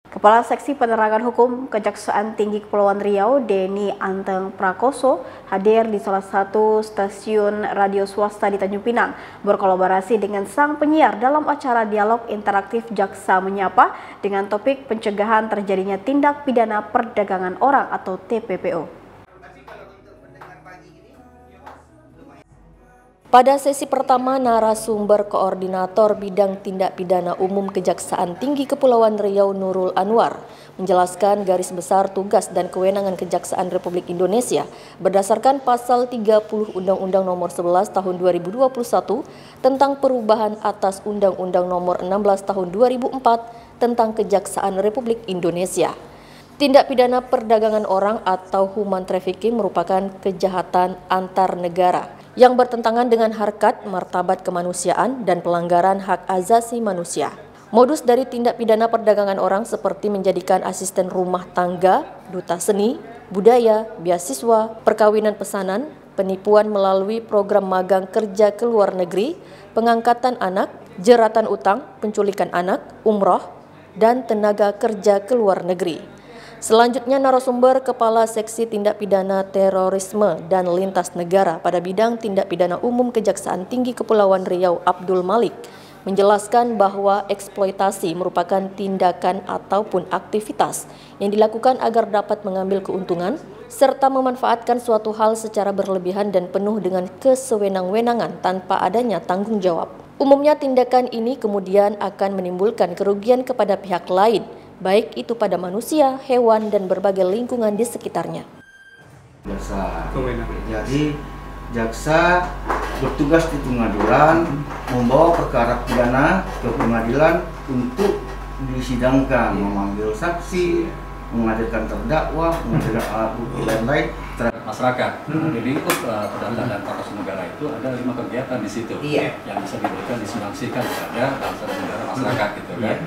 Kepala Seksi Penerangan Hukum Kejaksaan Tinggi Kepulauan Riau, Denny Anteng Prakoso, hadir di salah satu stasiun radio swasta di Tanjung Pinang, berkolaborasi dengan sang penyiar dalam acara dialog interaktif Jaksa Menyapa dengan topik pencegahan terjadinya tindak pidana perdagangan orang atau TPPO. Pada sesi pertama, narasumber Koordinator Bidang Tindak Pidana Umum Kejaksaan Tinggi Kepulauan Riau Nurul Anwar menjelaskan garis besar tugas dan kewenangan Kejaksaan Republik Indonesia berdasarkan Pasal 30 Undang-Undang Nomor 11 Tahun 2021 tentang perubahan atas Undang-Undang Nomor 16 Tahun 2004 tentang Kejaksaan Republik Indonesia. Tindak pidana perdagangan orang atau human trafficking merupakan kejahatan antar negara yang bertentangan dengan harkat, martabat kemanusiaan, dan pelanggaran hak asasi manusia. Modus dari tindak pidana perdagangan orang seperti menjadikan asisten rumah tangga, duta seni, budaya, beasiswa, perkawinan pesanan, penipuan melalui program magang kerja ke luar negeri, pengangkatan anak, jeratan utang, penculikan anak, umroh, dan tenaga kerja ke luar negeri. Selanjutnya, narasumber Kepala Seksi Tindak Pidana Terorisme dan Lintas Negara pada bidang tindak pidana umum Kejaksaan Tinggi Kepulauan Riau Abdul Malik menjelaskan bahwa eksploitasi merupakan tindakan ataupun aktivitas yang dilakukan agar dapat mengambil keuntungan serta memanfaatkan suatu hal secara berlebihan dan penuh dengan kesewenang-wenangan tanpa adanya tanggung jawab. Umumnya tindakan ini kemudian akan menimbulkan kerugian kepada pihak lain, baik itu pada manusia, hewan, dan berbagai lingkungan di sekitarnya. Jadi jaksa bertugas di pengadilan membawa perkara pidana ke pengadilan untuk disidangkan, memanggil saksi, menghadirkan terdakwa, menghadirkan alat bukti lain-lain terhadap masyarakat. Jadi perdata dan partai negara itu ada 5 kegiatan di situ yang bisa diberikan disanksikan kepada bangsa dan negara masyarakat gitu kan.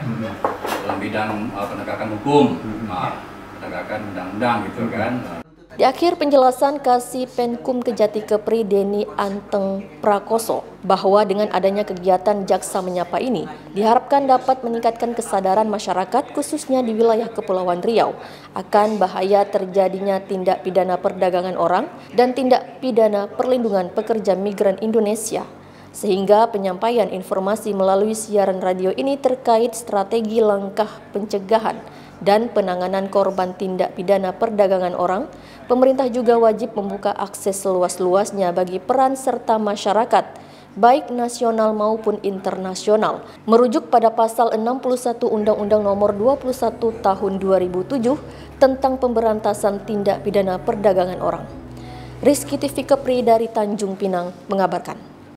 Dalam bidang penegakan hukum, penegakan undang-undang gitu kan. Di akhir penjelasan Kasih Penkum Kejati Kepri Denny Anteng Prakoso bahwa dengan adanya kegiatan Jaksa Menyapa ini diharapkan dapat meningkatkan kesadaran masyarakat khususnya di wilayah Kepulauan Riau akan bahaya terjadinya tindak pidana perdagangan orang dan tindak pidana perlindungan pekerja migran Indonesia. Sehingga penyampaian informasi melalui siaran radio ini terkait strategi langkah pencegahan dan penanganan korban tindak pidana perdagangan orang, pemerintah juga wajib membuka akses seluas-luasnya bagi peran serta masyarakat, baik nasional maupun internasional, merujuk pada Pasal 61 Undang-Undang Nomor 21 Tahun 2007 tentang pemberantasan tindak pidana perdagangan orang. Rizky TV Kepri dari Tanjung Pinang mengabarkan.